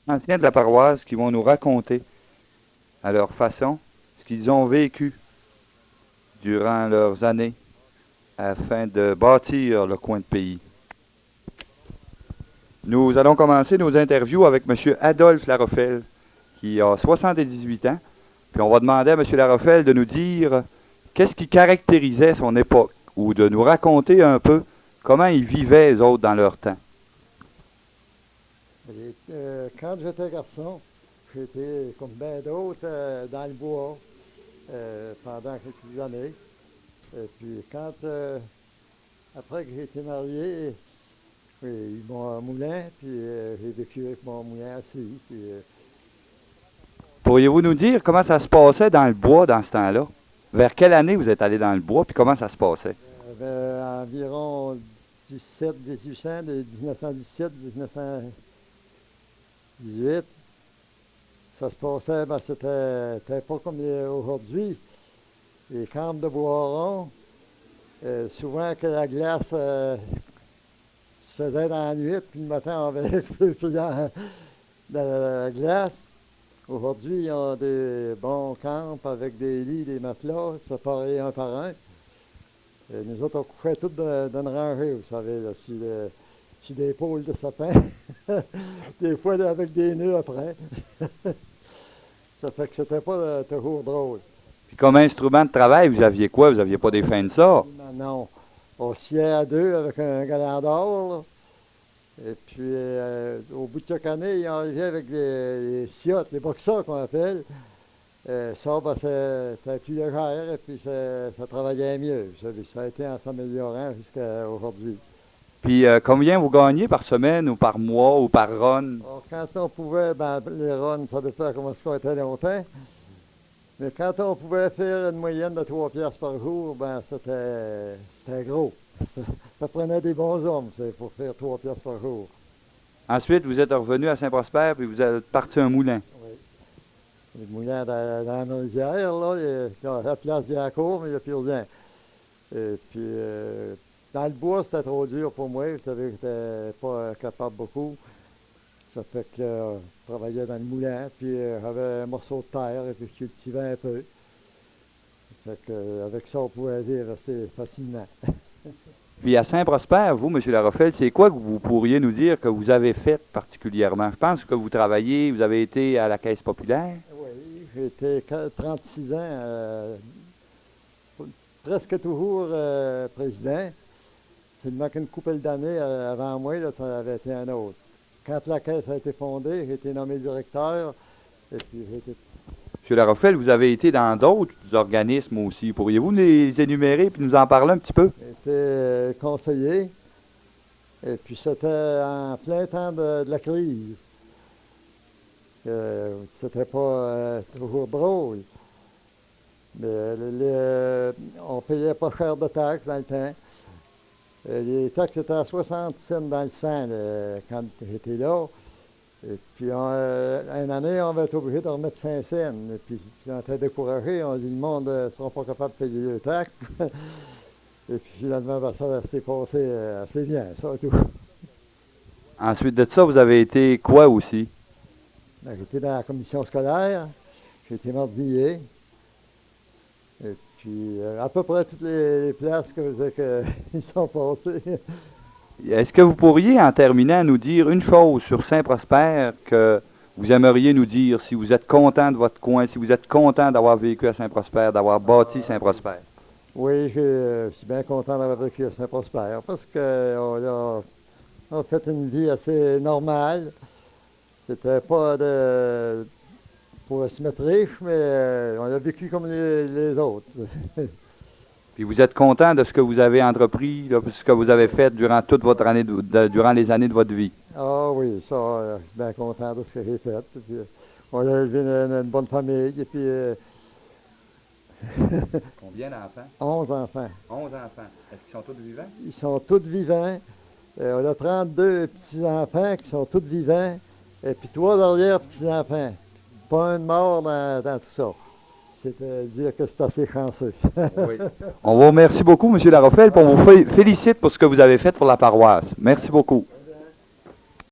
anciens de la paroisse qui vont nous raconter à leur façon ce qu'ils ont vécu durant leurs années afin de bâtir le coin de pays. Nous allons commencer nos interviews avec M. Adolphe Laroffel, qui a 78 ans. Puis on va demander à M. Laroffel de nous dire qu'est-ce qui caractérisait son époque, ou de nous raconter un peu comment ils vivaient, les autres, dans leur temps. Quand j'étais garçon, j'étais, comme bien d'autres, dans le bois pendant quelques années. Et puis après que j'ai été marié, j'ai eu mon moulin, puis j'ai vécu avec mon moulin aussi. Puis, Pourriez-vous nous dire comment ça se passait dans le bois dans ce temps-là? Vers quelle année vous êtes allé dans le bois, puis comment ça se passait? J'avais environ 1800, de 1917, 1918. Ça se passait, c'était pas comme aujourd'hui. Les camps de Boiron, souvent que la glace se faisait dans la nuit, puis le matin on avait le feu dans la glace. Aujourd'hui, ils ont des bons camps avec des lits, des matelas, séparés un par un. Et nous autres, on couchait tous dans une rangée, vous savez, là, sur des pôles de sapin. Des fois avec des nœuds après. Ça fait que c'était pas toujours drôle. Puis comme instrument de travail, vous aviez quoi? Vous n'aviez pas des fins de ça? Non. On sciait à deux avec un galant d'or, là. Et puis, au bout de quelques années, ils arrivaient avec des ciottes, les boxers qu'on appelle. C'était plus légère et puis ça travaillait mieux. Ça a été en s'améliorant jusqu'à aujourd'hui. Puis combien vous gagnez par semaine ou par mois ou par run? Alors, quand on pouvait, les runs, ça dépend comment ça était longtemps. Mais quand on pouvait faire une moyenne de 3 piastres par jour, c'était gros. Ça prenait des bons hommes, pour faire 3 piastres par jour. Ensuite, vous êtes revenu à Saint-Prosper, puis vous êtes parti un moulin. Oui. Le moulin dans la Maurizière, là, la place de la cour, mais il n'y a plus rien. Et puis, dans le bois, c'était trop dur pour moi. Vous savez que je n'étais pas capable beaucoup. Ça fait que je travaillais dans le moulin, puis j'avais un morceau de terre, et puis je cultivais un peu. Ça fait que, avec ça, on pouvait vivre assez facilement. Puis à Saint-Prosper, vous, M. Laroffel, c'est quoi que vous pourriez nous dire que vous avez fait particulièrement? Je pense que vous travaillez, vous avez été à la Caisse populaire. Oui, j'ai été 36 ans, presque toujours président. Seulement qu'une couple d'années avant moi, là, ça avait été un autre. Quand la Caisse a été fondée, j'ai été nommé directeur. Et puis j'ai été... M. Laroffel, vous avez été dans d'autres organismes aussi. Pourriez-vous les énumérer et nous en parler un petit peu? J'ai été conseiller. Et puis c'était en plein temps de la crise. C'était pas toujours drôle. Mais on payait pas cher de taxes dans le temps. Les taxes étaient à 60 cents dans le 100 quand j'étais là. Et puis, une année, on va être obligé de remettre 5 cents. Et puis, on était découragé. On dit le monde ne sera pas capable de payer les taxes. Et puis, finalement, ça s'est passé assez bien, ça tout. Ensuite de ça, vous avez été quoi aussi? J'étais dans la commission scolaire. J'ai été mordillé. Et puis, à peu près toutes les places qu'ils sont passés. Est-ce que vous pourriez, en terminant, nous dire une chose sur Saint-Prosper que vous aimeriez nous dire, si vous êtes content de votre coin, si vous êtes content d'avoir vécu à Saint-Prosper, d'avoir bâti Saint-Prosper? Oui, je suis bien content d'avoir vécu à Saint-Prosper parce qu'on a fait une vie assez normale. C'était pas pour se mettre riche, mais on a vécu comme les autres. Puis vous êtes content de ce que vous avez entrepris, de ce que vous avez fait durant toute votre année, durant les années de votre vie? Ah oui, ça, je suis bien content de ce que j'ai fait. Puis, on a élevé une bonne famille, et puis... Combien d'enfants? 11 enfants. 11 enfants. Est-ce qu'ils sont tous vivants? Ils sont tous vivants. On a 32 petits-enfants qui sont tous vivants, et puis 3 arrière-petits-enfants. Pas un de mort dans tout ça. C'est-à-dire que c'est assez chanceux. Oui. On vous remercie beaucoup, M. Laroffel, puis on vous félicite pour ce que vous avez fait pour la paroisse. Merci beaucoup.